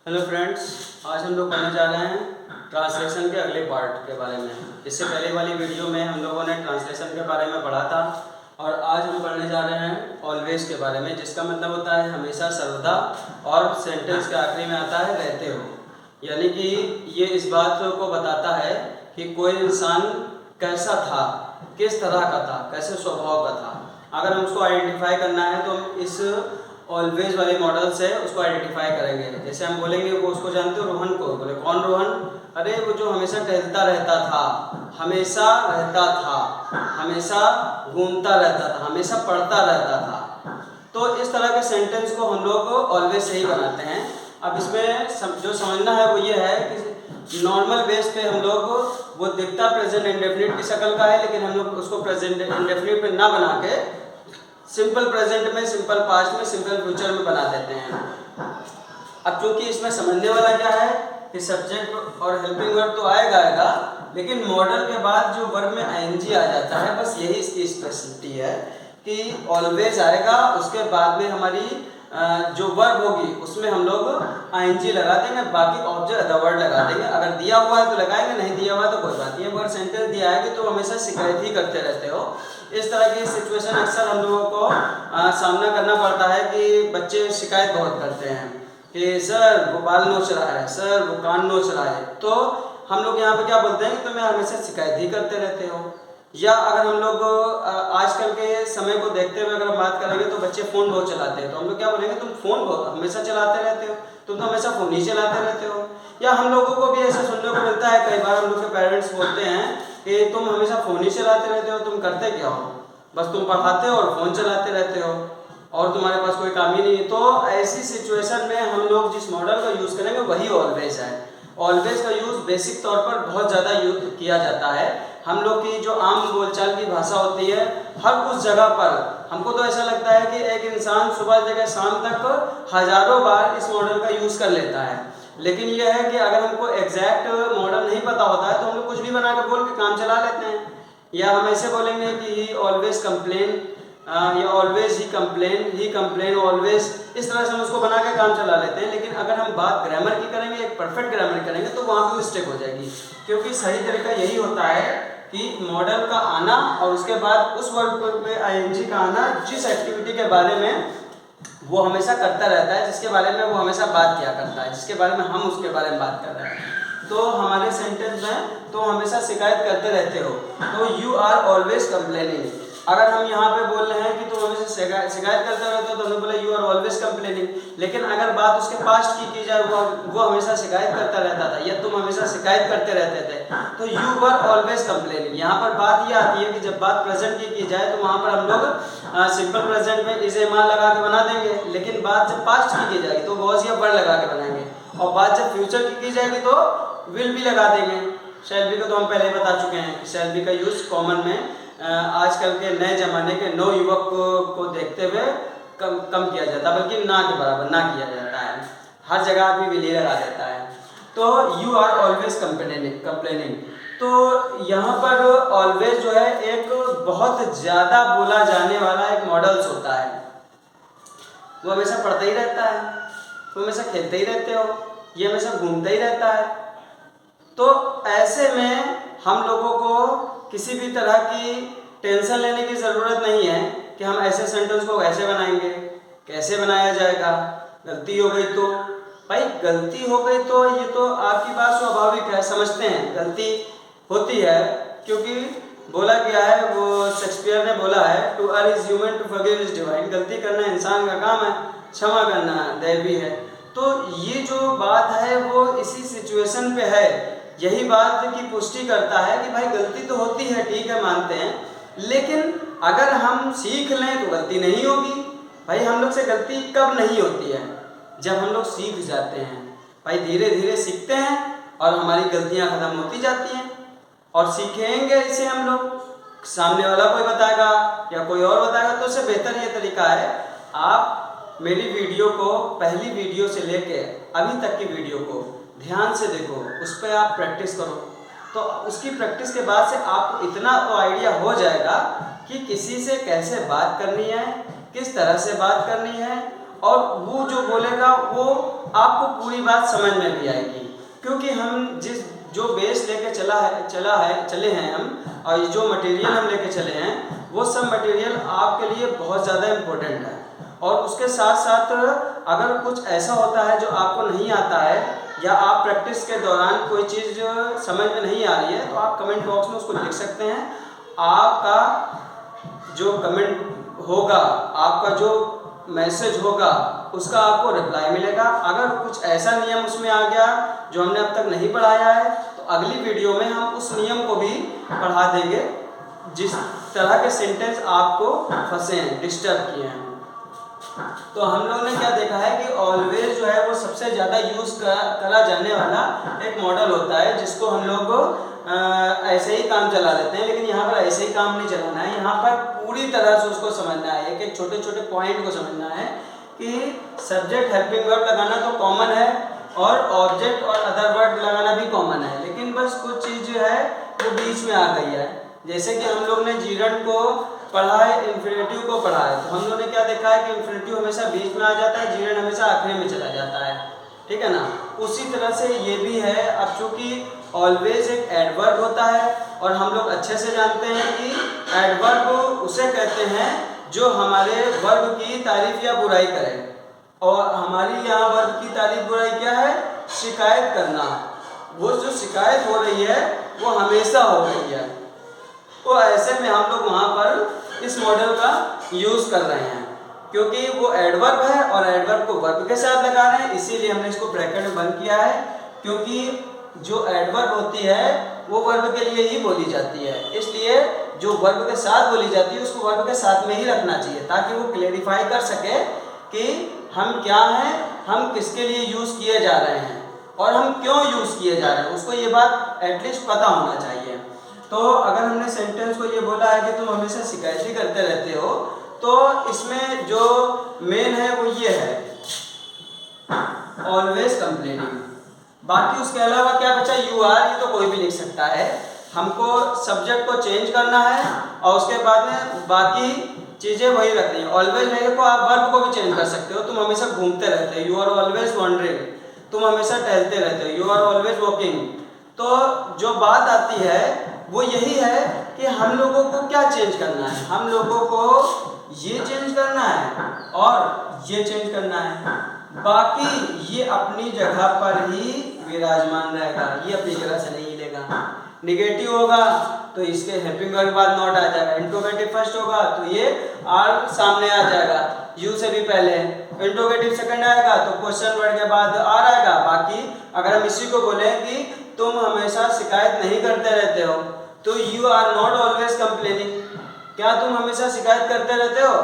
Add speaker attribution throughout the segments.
Speaker 1: Hello friends, आज हम लोग पढ़ने जा रहे हैं ट्रांसलेशन के अगले पार्ट के बारे में। इससे पहले वाली वीडियो में हम लोगों ने ट्रांसलेशन के बारे में पढ़ा था और आज हम पढ़ने जा रहे हैं ऑलवेज के बारे में, जिसका मतलब होता है हमेशा, सर्वदा, और सेंटेंस के आखिरी में आता है रहते हो। यानी कि ये इस बात को बताता है कि कोई इंसान कैसा था, किस तरह का था, कैसे स्वभाव का था। अगर हम उसको आइडेंटिफाई करना है तो हम इस ऑलवेज वाले मॉडल से उसको आइडेंटिफाई करेंगे। जैसे हम बोलेंगे वो उसको जानते हो, रोहन को, बोले कौन रोहन? अरे वो जो हमेशा टहलता रहता था, हमेशा रहता था, हमेशा घूमता रहता था, हमेशा पढ़ता रहता था। तो इस तरह के सेंटेंस को हम लोग ऑलवेज से ही बनाते हैं। अब इसमें जो समझना है वो ये है कि नॉर्मल बेस पे हम लोग वो दिखता प्रेजेंट इंडेफिनिट की शक्ल का है, लेकिन हम लोग उसको प्रेजेंट इंडेफिनिट पे ना बना के सिंपल प्रेजेंट में, सिंपल पास्ट में, सिंपल फ्यूचर में बना देते हैं। अब चूंकि इसमें समझने वाला क्या है कि सब्जेक्ट और हेल्पिंग वर्ब तो आएगा, लेकिन मॉडल के बाद जो वर्ब में आईएनजी आ जाता है, बस यही इसकी स्पेशलिटी है कि ऑलवेज आएगा, उसके बाद में हमारी जो वर्ब होगी उसमें हम लोग आईएनजी लगा देंगे, बाकी ऑब्जेक्ट अदर वर्ड लगा देंगे। अगर दिया हुआ है तो लगाएंगे, नहीं दिया हुआ है तो कोई बात नहीं। अगर सेंटेंस दिया है कि तो हमेशा शिकायत ही करते रहते हो, इस तरह की सिचुएशन अक्सर हम लोगों को सामना करना पड़ता है कि बच्चे शिकायत बहुत करते हैं कि सर वो बाल नोच रहा है, सर वो कान नोच रहा है। तो हम लोग यहाँ पे क्या बोलते हैं कि तुम्हें हमेशा शिकायत ही करते रहते हो। या अगर हम लोग आजकल के समय को देखते हुए अगर हम बात करेंगे तो बच्चे फ़ोन बहुत चलाते हैं, तो हम लोग क्या बोलेंगे, तुम फ़ोन बहुत हमेशा चलाते रहते हो, तुम तो हमेशा फ़ोन ही चलाते रहते हो। या हम लोगों को भी ऐसा सुनने को मिलता है, कई बार हम लोग के पेरेंट्स बोलते हैं कि तुम हमेशा फ़ोन ही चलाते रहते हो, तुम करते क्या हो, बस तुम पढ़ाते हो और फ़ोन चलाते रहते हो और तुम्हारे पास कोई काम ही नहीं है। तो ऐसी सिचुएशन में हम लोग जिस मॉडल का यूज़ करेंगे वही ऑलवेज है। ऑलवेज का यूज़ बेसिक तौर पर बहुत ज़्यादा यूज किया जाता है। हम लोग की जो आम बोलचाल की भाषा होती है, हर उस जगह पर हमको तो ऐसा लगता है कि एक इंसान सुबह से लेकर शाम तक हज़ारों बार इस मॉडल का यूज़ कर लेता है। लेकिन यह है कि अगर हमको एग्जैक्ट मॉडल नहीं पता होता है तो हम लोग कुछ भी बना कर बोल के काम चला लेते हैं। या हम ऐसे बोलेंगे कि ही ऑलवेज कंप्लेन, या ऑलवेज ही कंप्लेन ऑलवेज, इस तरह से हम उसको बना के काम चला लेते हैं। लेकिन अगर हम बात ग्रामर की करेंगे, एक परफेक्ट ग्रामर करेंगे, तो वहाँ पे मिस्टेक हो जाएगी, क्योंकि सही तरीका यही होता है कि मॉडल का आना और उसके बाद उस वर्ब पे आईएनजी का आना जिस एक्टिविटी के बारे में वो हमेशा करता रहता है, जिसके बारे में वो हमेशा बात किया करता है, जिसके बारे में हम उसके बारे में बात कर रहे हैं। तो हमारे सेंटेंस में तो हमेशा शिकायत करते रहते हो, तो यू आर ऑलवेज कंप्लेनिंग। अगर हम यहाँ पे बोल रहे हैं कि तुम हमेशा शिकायत करते रहते हो तो हमने बोला यू आर ऑलवेज कंप्लेनिंग। लेकिन अगर बात उसके पास्ट की जाए, वो हमेशा शिकायत करता रहता था या तुम हमेशा शिकायत करते रहते थे, तो यू वर ऑलवेज कंप्लेनिंग। यहाँ पर बात ये आती है कि जब बात प्रेजेंट की जाए तो वहाँ पर हम लोग सिंपल प्रेजेंट में इज ए मान लगा के बना देंगे, लेकिन बात जब पास्ट की जाएगी तो वॉज या वर लगा के बनाएंगे, और बात जब फ्यूचर की जाएगी तो विल भी लगा देंगे। शैल बी को तो हम पहले बता चुके हैं कि शैल बी का यूज़ कॉमन में आजकल के नए ज़माने के नौ युवक को देखते हुए कम किया जाता है, बल्कि ना के बराबर ना किया जाता है। हर जगह आदमी विल लगा देता है। तो यू आर ऑलवेज कंप्लेनिंग। तो यहाँ पर ऑलवेज जो है एक बहुत ज़्यादा बोला जाने वाला एक मॉडल्स होता है। वो हमेशा पढ़ता ही रहता है, वो हमेशा खेलते ही रहते हो, ये हमेशा घूमता ही रहता है। तो ऐसे में हम लोगों को किसी भी तरह की टेंशन लेने की ज़रूरत नहीं है कि हम ऐसे सेंटेंस को कैसे बनाएंगे, कैसे बनाया जाएगा, गलती हो गई तो। भाई गलती हो गई तो ये तो आपकी बात स्वाभाविक है, समझते हैं गलती होती है, क्योंकि बोला गया है, वो शेक्सपियर ने बोला है, to err is human, to forgive is divine. गलती करना इंसान का काम है, क्षमा करना दैवी है। तो ये जो बात है वो इसी सिचुएशन पे है। यही बात की पुष्टि करता है कि भाई गलती तो होती है, ठीक है, मानते हैं, लेकिन अगर हम सीख लें तो गलती नहीं होगी। भाई हम लोग से गलती कब नहीं होती है? जब हम लोग सीख जाते हैं। भाई धीरे धीरे सीखते हैं और हमारी गलतियां खत्म होती जाती हैं, और सीखेंगे इसे हम लोग, सामने वाला कोई बताएगा या कोई और बताएगा, तो उससे बेहतर ये तरीका है, आप मेरी वीडियो को, पहली वीडियो से लेके अभी तक की वीडियो को ध्यान से देखो, उस पर आप प्रैक्टिस करो। तो उसकी प्रैक्टिस के बाद से आपको इतना तो आइडिया हो जाएगा कि किसी से कैसे बात करनी है, किस तरह से बात करनी है, और वो जो बोलेगा वो आपको पूरी बात समझ में भी आएगी, क्योंकि हम जो बेस लेके चले हैं हम, और जो मटेरियल हम लेके चले हैं वो सब मटेरियल आपके लिए बहुत ज़्यादा इम्पोर्टेंट है। और उसके साथ साथ अगर कुछ ऐसा होता है जो आपको नहीं आता है या आप प्रैक्टिस के दौरान कोई चीज़ समझ में नहीं आ रही है, तो आप कमेंट बॉक्स में उसको लिख सकते हैं। आपका जो कमेंट होगा, आपका जो मैसेज होगा, उसका आपको रिप्लाई मिलेगा। अगर कुछ ऐसा नियम उसमें आ गया जो हमने अब तक नहीं पढ़ाया है, तो अगली वीडियो में हम उस नियम को भी पढ़ा देंगे जिस तरह के सेंटेंस आपको फंसे हैं, डिस्टर्ब किए हैं। तो हम लोगों ने क्या देखा है कि ऑलवेज जो है वो सबसे ज़्यादा यूज़ करा जाने वाला एक मॉडल होता है, जिसको हम लोग ऐसे ही काम चला लेते हैं। लेकिन यहाँ पर ऐसे ही काम नहीं चलाना है, यहाँ पर पूरी तरह से उसको समझना है, एक एक छोटे छोटे पॉइंट को समझना है कि सब्जेक्ट हेल्पिंग वर्ब लगाना तो कॉमन है और ऑब्जेक्ट और अदर वर्ड लगाना भी कॉमन है, लेकिन बस कुछ चीज़ जो है वो बीच में आ गई है। जैसे कि हम लोग ने जीरंड को पढ़ा है, इन्फिनेटिव को पढ़ा है, तो हम लोग ने क्या देखा है कि इन्फिनेटिव हमेशा बीच में आ जाता है, जीरंड हमेशा आखिरी में चला जाता है, ठीक है ना। उसी तरह से ये भी है। अब चूंकि ऑलवेज एक एडवर्ब होता है और हम लोग अच्छे से जानते हैं कि एडवर्ब उसे कहते हैं जो हमारे वर्ब की तारीफ या बुराई करे, और हमारी यहाँ वर्ब की तारीफ बुराई क्या है? शिकायत करना। वो जो शिकायत हो रही है वो हमेशा हो रही है, तो ऐसे में हम लोग वहाँ पर इस मॉडल का यूज़ कर रहे हैं, क्योंकि वो एडवर्ब है और एडवर्ब को वर्ब के साथ लगा रहे हैं, इसीलिए हमने इसको ब्रैकेट में बंद किया है। क्योंकि जो एडवर्ब होती है वो वर्ब के लिए ही बोली जाती है, इसलिए जो वर्ब के साथ बोली जाती है उसको वर्ब के साथ में ही रखना चाहिए, ताकि वो क्लेरिफाई कर सके कि हम क्या हैं, हम किसके लिए यूज़ किए जा रहे हैं और हम क्यों यूज़ किए जा रहे हैं, उसको ये बात एटलीस्ट पता होना चाहिए। तो अगर हमने सेंटेंस को ये बोला है कि तुम हमेशा शिकायत ही करते रहते हो, तो इसमें जो मेन है वो ये है, ऑलवेज कंप्लेनिंग। बाकी उसके अलावा क्या बचा? यू आर, ये तो कोई भी लिख सकता है। हमको सब्जेक्ट को चेंज करना है और उसके बाद में बाकी चीज़ें वही रखनी है। ऑलवेज है को आप वर्ब को भी चेंज कर सकते हो, तुम हमेशा घूमते रहते हो, यू आर ऑलवेज वॉन्डरिंग, तुम हमेशा टहलते रहते हो, यू आर ऑलवेज वॉकिंग। तो जो बात आती है वो यही है कि हम लोगों को क्या चेंज करना है, हम लोगों को ये चेंज करना है और ये चेंज करना है, बाकी ये अपनी जगह पर ही विराजमान रहेगा, ये अपनी जगह से नहीं हिलेगा। निगेटिव होगा तो इसके हेल्पिंग वर्ब के बाद नॉट आ जाएगा, इंट्रोगेटिव फर्स्ट होगा तो ये आर सामने आ जाएगा यू से भी पहले, इंट्रोगेटिव सेकंड आएगा तो क्वेश्चन वर्ड के बाद आर आएगा। बाकी अगर हम इसी को बोले कि तुम हमेशा शिकायत नहीं करते रहते हो, तो you are not always complaining, क्या तुम हमेशा शिकायत करते रहते हो?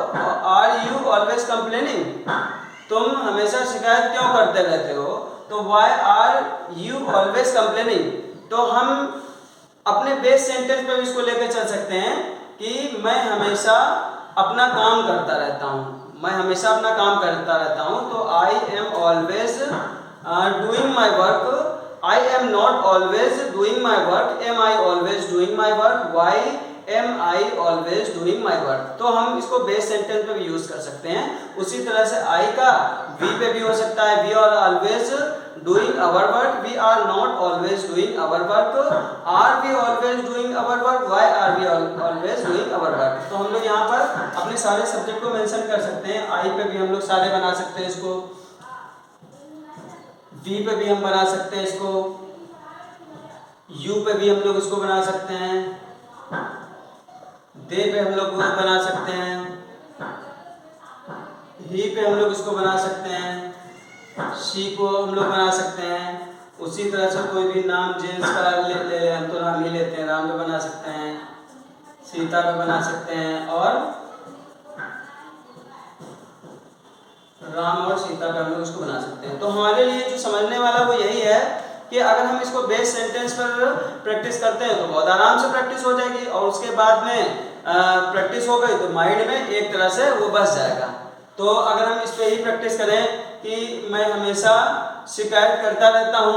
Speaker 1: आर यू ऑलवेज कंप्लेनिंग, तुम हमेशा शिकायत क्यों करते रहते हो? तो why are you always complaining. तो हम अपने बेस सेंटेंस पे भी इसको लेकर चल सकते हैं कि मैं हमेशा अपना काम करता रहता हूँ, मैं हमेशा अपना काम करता रहता हूँ। तो I am always doing my work, I am not always doing my work, am I always doing my work, why am I always doing my work। तो हम इसको बेस सेंटेंस पे भी यूज कर सकते हैं। उसी तरह से I का we पे भी हो सकता है, we are always doing our work, we are not always doing our work, are we always doing our work, why are we always doing our work। तो हम लोग यहाँ पर अपने सारे सब्जेक्ट को मेंशन कर सकते हैं। I पे भी हम लोग सारे बना सकते हैं इसको, V पे भी हम बना सकते हैं इसको, U पे भी हम लोग इसको बना सकते हैं, दे पे हम लोग बना सकते हैं, ही पे हम लोग इसको बना सकते हैं, शी को हम लोग बना सकते हैं। उसी तरह से कोई भी नाम जेंट्स का ले ले हम तो नाम ही लेते हैं, राम पे बना सकते हैं, सीता पे बना सकते हैं, और राम और सीता पे हम लोग इसको बना सकते हैं। तो हमारे लिए जो समझने वाला वो यही है कि अगर हम इसको बेस सेंटेंस पर प्रैक्टिस करते हैं तो बहुत आराम से प्रैक्टिस हो जाएगी, और उसके बाद में प्रैक्टिस हो गई तो माइंड में एक तरह से वो बस जाएगा। तो अगर हम इस पर ही प्रैक्टिस करें कि मैं हमेशा शिकायत करता रहता हूँ,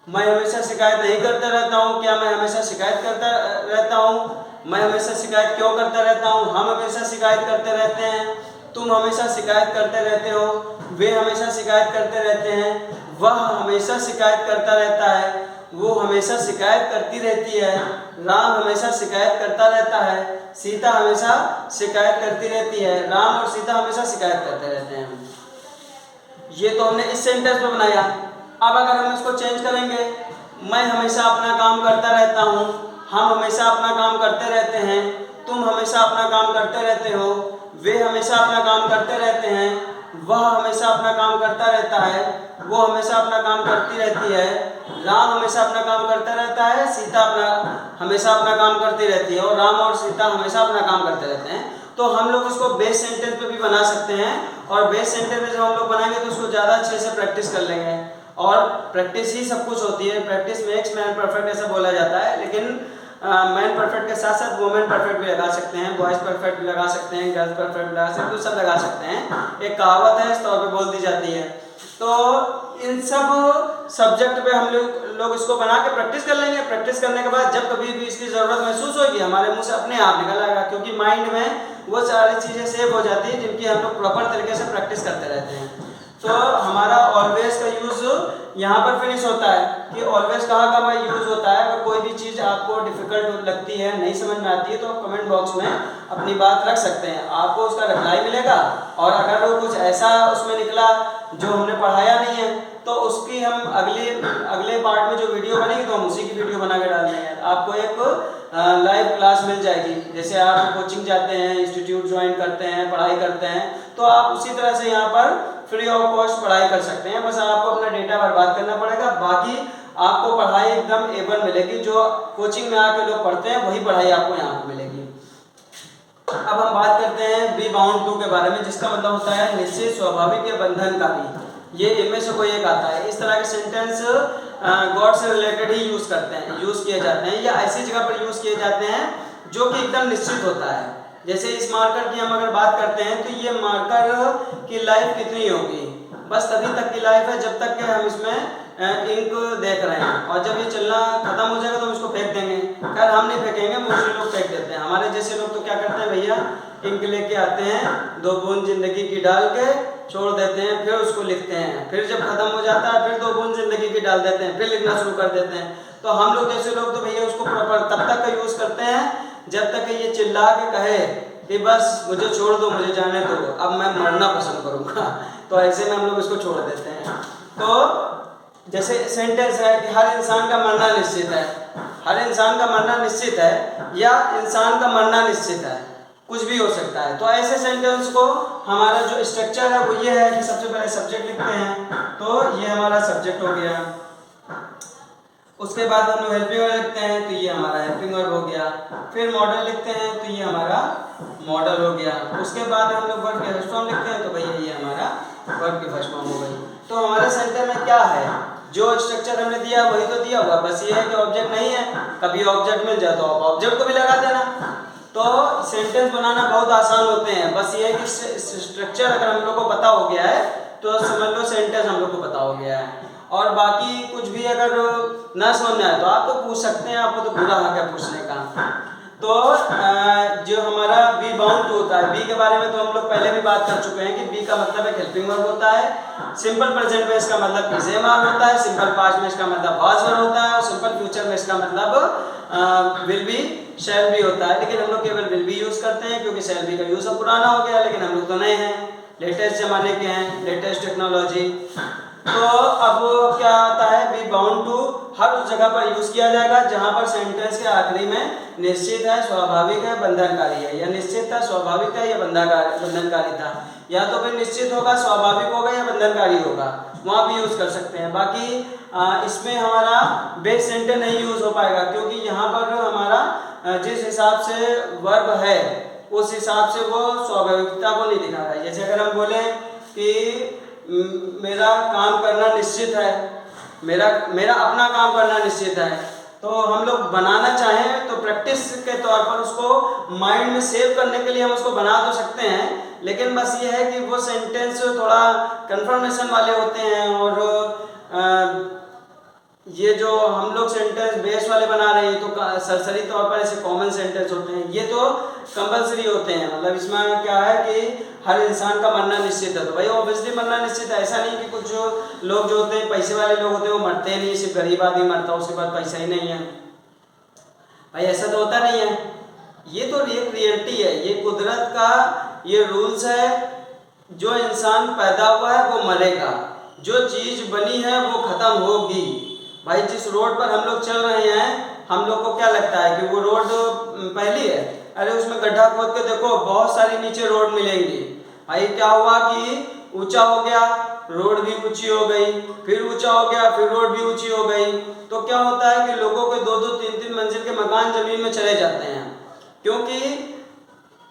Speaker 1: मैं हमेशा शिकायत नहीं करता रहता हूँ, क्या मैं हमेशा शिकायत करता रहता हूँ, मैं हमेशा शिकायत क्यों करता रहता हूँ, हम हमेशा शिकायत करते रहते हैं। तुम हमेशा शिकायत करते रहते हो, वे हमेशा शिकायत करते रहते हैं, वह हमेशा शिकायत करता रहता है, वो हमेशा शिकायत करती रहती है, राम हमेशा शिकायत करता रहता है, सीता हमेशा शिकायत करती रहती है। राम और सीता हमेशा शिकायत करते रहते हैं। ये तो हमने इस सेंटेंस में बनाया। अब अगर हम इसको चेंज करेंगे, मैं हमेशा अपना काम करता रहता हूँ, हम हमेशा अपना काम करते रहते हैं, तुम हमेशा अपना काम करते रहते हो, वे हमेशा अपना काम करते रहते हैं, वह हमेशा अपना काम करता रहता है, वो हमेशा अपना काम करती रहती है, राम हमेशा अपना काम करता रहता है, सीता हमेशा अपना काम करती रहती है, और राम और सीता हमेशा अपना काम करते रहते हैं। तो हम लोग इसको बेस सेंटेंस पे भी बना सकते हैं, और बेस सेंटेंस में जब हम लोग बनाएंगे तो उसको ज़्यादा अच्छे से प्रैक्टिस कर लेंगे। और प्रैक्टिस ही सब कुछ होती है, प्रैक्टिस मेक्स मैन परफेक्ट ऐसा बोला जाता है। लेकिन मैन परफेक्ट के साथ साथ वुमेन परफेक्ट भी लगा सकते हैं, बॉयज़ परफेक्ट भी लगा सकते हैं, गर्ल्स परफेक्ट भी लगा सकते हैं, तो सब लगा सकते हैं। एक कहावत है, इस तौर पे बोल दी जाती है। तो इन सब सब्जेक्ट पे हम लोग इसको बना के प्रैक्टिस कर लेंगे। प्रैक्टिस करने के बाद जब कभी भी इसकी ज़रूरत महसूस होगी, हमारे मुंह से अपने आप निकल आएगा, क्योंकि माइंड में वो सारी चीज़ें सेव हो जाती है जिनकी हम लोग प्रॉपर तरीके से प्रैक्टिस करते रहते हैं। तो हमारा ऑलवेज का यूज़ यहाँ पर फिनिश होता है कि ऑलवेज कहाँ का यूज़ होता है। अगर कोई भी चीज़ आपको डिफ़िकल्ट लगती है, नहीं समझ में आती है, तो आप कमेंट बॉक्स में अपनी बात रख सकते हैं, आपको उसका रिप्लाई मिलेगा। और अगर वो कुछ ऐसा उसमें निकला जो हमने पढ़ाया नहीं है, तो उसकी हम अगले पार्ट में जो वीडियो बनेगी तो हम उसी की वीडियो बना के डाल देंगे। आपको एक लाइव क्लास मिल जाएगी। जैसे आप कोचिंग जाते हैं, इंस्टीट्यूट ज्वाइन करते हैं, पढ़ाई करते हैं, तो आप उसी तरह से यहाँ पर फ्री ऑफ कॉस्ट पढ़ाई कर सकते हैं। बस आपको अपना डेटा बर्बाद करना पड़ेगा, बाकी आपको पढ़ाई एकदम A1 मिलेगी। जो कोचिंग में आके लोग पढ़ते हैं वही पढ़ाई आपको यहाँ पर मिलेगी। अब हम बात करते हैं बी बाउंड टू के बारे में, जिसका मतलब होता है निश्चित, स्वाभाविक या बंधनकारी। ये इनमें से कोई एक आता है। इस तरह के सेंटेंस गॉड से रिलेटेड ही यूज़ किए जाते हैं, या ऐसी जगह पर यूज़ किए जाते हैं जो कि एकदम निश्चित होता है। जैसे इस मार्कर की हम अगर बात करते हैं, तो ये मार्कर की लाइफ कितनी होगी? बस तभी तक की लाइफ है जब तक कि हम इसमें इंक देख रहे हैं, और जब ये चलना खत्म हो जाएगा तो हम इसको फेंक देंगे। खैर हम नहीं फेंकेंगे, मोस्टली लोग फेंक देते हैं। हमारे जैसे लोग तो क्या करते हैं भैया, इंक लेके आते हैं, 2 बूंद जिंदगी की डाल के छोड़ देते हैं, फिर उसको लिखते हैं, फिर जब खत्म हो जाता है फिर 2 बूंद जिंदगी की डाल देते हैं, फिर लिखना शुरू कर देते हैं। तो हम लोग जैसे लोग तो भैया उसको प्रॉपर तब तक का यूज़ करते हैं जब तक ये चिल्ला के कहे कि बस मुझे छोड़ दो, मुझे जाने दो, अब मैं मरना पसंद करूँगा। तो ऐसे में हम लोग इसको छोड़ देते हैं। तो जैसे सेंटेंस है कि हर इंसान का मरना निश्चित है, हर इंसान का मरना निश्चित है, या इंसान का मरना निश्चित है, कुछ भी हो सकता है। तो ऐसे सेंटेंस को हमारा जो स्ट्रक्चर है वो ये है कि सबसे पहले सब्जेक्ट लिखते हैं, तो ये हमारा सब्जेक्ट हो गया। उसके बाद हम लोग हेल्पिंग वर्ब लिखते हैं, तो ये हमारा हेल्पिंग वर्ब हो गया। फिर मॉडल लिखते हैं, तो ये हमारा मॉडल हो गया। उसके बाद हम लोग वर्ब की फर्स्ट फॉर्म लिखते हैं, तो भैया ये हमारा वर्ब की फर्स्ट फॉर्म हो गई। तो हमारे सेंटेंस में क्या है, जो स्ट्रक्चर हमने दिया वही तो दिया हुआ, बस ये है कि ऑब्जेक्ट नहीं है। कभी ऑब्जेक्ट मिल जाए तो आप ऑब्जेक्ट को भी लगा देना। तो सेंटेंस बनाना बहुत आसान होते हैं, बस ये है कि स्ट्रक्चर अगर हम लोग को पता हो गया है तो समझ लो सेंटेंस हम लोग को पता हो गया है। और बाकी कुछ भी अगर ना समझ में आए तो आप तो पूछ सकते हैं, आपको तो पूरा हक है पूछने का। तो जो हमारा बी बाउंड होता है, बी के बारे में तो हम लोग पहले भी बात कर चुके हैं कि बी का मतलब एक हेल्पिंग वर्ब होता है। सिंपल प्रेजेंट में इसका मतलब इज एम आर होता है, सिंपल पास्ट में इसका मतलब वाज वर होता है, और सिंपल फ्यूचर में इसका मतलब विल बी, शैल बी होता है। लेकिन हम लोग केवल विल बी यूज़ करते हैं क्योंकि शैल बी का यूज़ अब पुराना हो गया, लेकिन हम लोग तो नए हैं, लेटेस्ट ज़माने के हैं, लेटेस्ट टेक्नोलॉजी। तो अब क्या आता है, बी बाउंड टू हर उस जगह पर यूज़ किया जाएगा जहां पर सेंटेंस के आखिरी में निश्चित है, स्वाभाविक है, बंधनकारी है। या निश्चित था, स्वाभाविक था, या बंधनकारी था। या तो फिर निश्चित होगा, स्वाभाविक होगा, या बंधनकारी होगा, वहाँ भी यूज़ कर सकते हैं। बाकी इसमें हमारा बेस सेंटेंस नहीं यूज़ हो पाएगा, क्योंकि यहाँ पर हमारा जिस हिसाब से वर्ब है उस हिसाब से वो स्वाभाविकता को नहीं दिखा रहा है। जैसे अगर हम बोलें कि मेरा काम करना निश्चित है, मेरा अपना काम करना निश्चित है, तो हम लोग बनाना चाहें तो प्रैक्टिस के तौर पर उसको माइंड में सेव करने के लिए हम उसको बना तो सकते हैं, लेकिन बस ये है कि वो सेंटेंस थोड़ा कंफर्मेशन वाले होते हैं और ये जो हम लोग सेंटेंस बेस वाले बना रहे हैं तो सरसरी तौर पर ऐसे कॉमन सेंटेंस होते हैं, ये तो कंपलसरी होते हैं। मतलब इसमें क्या है कि हर इंसान का मरना निश्चित है, तो भाई ऑब्वियसली मरना निश्चित है। ऐसा नहीं कि कुछ लोग जो होते हैं पैसे वाले लोग होते हैं वो मरते नहीं, सिर्फ गरीब आदमी मरता है उसके बाद पैसा ही नहीं है, भाई ऐसा तो होता नहीं है। ये तो एक रियलिटी है, ये कुदरत का ये रूल्स है। जो इंसान पैदा हुआ है वो मरेगा, जो चीज बनी है वो खत्म होगी। भाई जिस रोड पर हम लोग चल रहे हैं, हम लोग को क्या लगता है कि वो रोड पहली है? अरे उसमें गड्ढा खोद के देखो, बहुत सारी नीचे रोड मिलेंगी। भाई क्या हुआ कि ऊंचा हो गया, रोड भी ऊंची हो गई, फिर ऊंचा हो गया, फिर रोड भी ऊंची हो गई। तो क्या होता है कि लोगों के 2-2, 3-3 मंजिल के मकान जमीन में चले जाते हैं, क्योंकि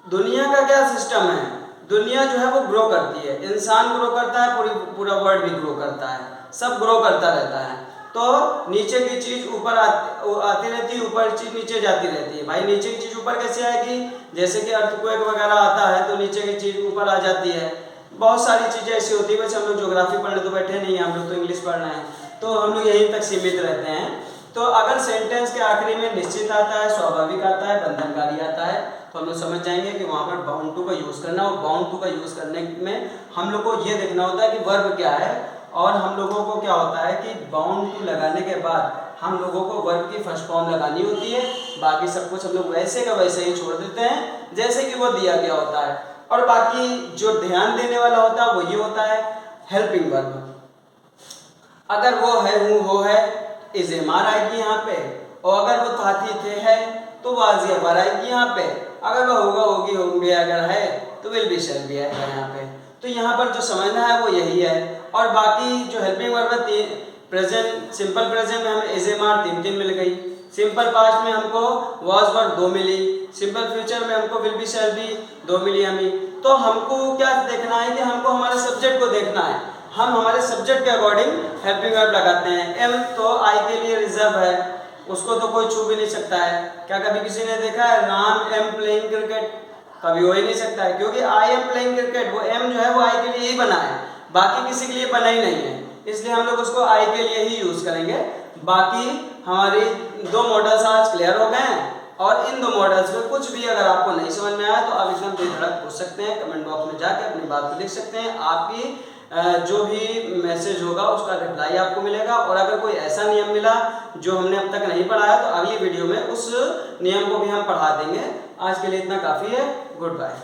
Speaker 1: दुनिया का क्या सिस्टम है, दुनिया जो है वो ग्रो करती है, इंसान ग्रो करता है, पूरा वर्ल्ड भी ग्रो करता है, सब ग्रो करता रहता है। तो नीचे की चीज ऊपर आती रहती है, ऊपर चीज नीचे जाती रहती है। भाई नीचे की चीज ऊपर कैसे आएगी? जैसे कि अर्थक्वेक वगैरह आता है तो नीचे की चीज ऊपर आ जाती है। बहुत सारी चीजें ऐसी होती है। वैसे हम लोग ज्योग्राफी पढ़ने तो बैठे नहीं हैं, हम लोग तो इंग्लिश पढ़ रहे हैं, तो हम लोग यहीं तक सीमित रहते हैं। तो अगर सेंटेंस के आखिरी में निश्चित आता है, स्वाभाविक आता है, बंधनकारी आता है, तो हम लोग समझ जाएंगे कि वहाँ पर बाउंड टू का यूज करना। और बाउंड टू का यूज करने में हम लोग को ये देखना होता है कि वर्ब क्या है, और हम लोगों को क्या होता है कि बाउंड टू लगाने के बाद हम लोगों को वर्ब की फर्स्ट फॉर्म लगानी होती है। बाकी सब कुछ हम लोग वैसे का वैसे ही छोड़ देते हैं जैसे कि वो दिया गया होता है। और बाकी जो ध्यान देने वाला होता है वो ये होता है हेल्पिंग वर्ब। अगर वो है, हूँ, हो है, इज एम आर आएगी यहाँ पे, और अगर वो था, थी, थे है तो वाज या वर आएगी यहाँ पे। अगर वो होगा, होगी, होंगे अगर है तो विल बी, शैल बी आएगा यहाँ पे। तो यहाँ पर जो समझना है वो यही है। और बाकी जो हेल्पिंग वर्ब है, प्रेजेंट सिंपल प्रेजेंट में हमें इज एम आर 3 मिल गई, सिंपल पास्ट में हमको वाज वर 2 मिली, सिंपल फ्यूचर में हमको विल बी, शैल बी 2 मिली हमें। तो हमको क्या देखना है कि हमको हमारे सब्जेक्ट को देखना है। हम हमारे सब्जेक्ट के अकॉर्डिंग हेल्पिंग वर्ब लगाते हैं। एम तो आई के लिए रिजर्व है, उसको तो कोई छू भी नहीं सकता है। क्या कभी किसी ने देखा है राम एम प्लेइंग क्रिकेट? कभी हो ही नहीं सकता है, क्योंकि आई एम प्लेइंग क्रिकेट, वो एम जो है वो आई के लिए ही बना है, बाकी किसी के लिए बना ही नहीं है, इसलिए हम लोग उसको आई के लिए ही यूज करेंगे। बाकी हमारी 2 मॉडल्स आज क्लियर हो गए हैं, और इन 2 मॉडल्स में कुछ भी अगर आपको नहीं समझ में आया तो आप एकदम बेधड़क पूछ सकते हैं, कमेंट बॉक्स में जाके अपनी बात को लिख सकते हैं। आपकी जो भी मैसेज होगा उसका रिप्लाई आपको मिलेगा। और अगर कोई ऐसा नियम मिला जो हमने अब तक नहीं पढ़ाया तो अगली वीडियो में उस नियम को भी हम पढ़ा देंगे। आज के लिए इतना काफ़ी है। Good bye.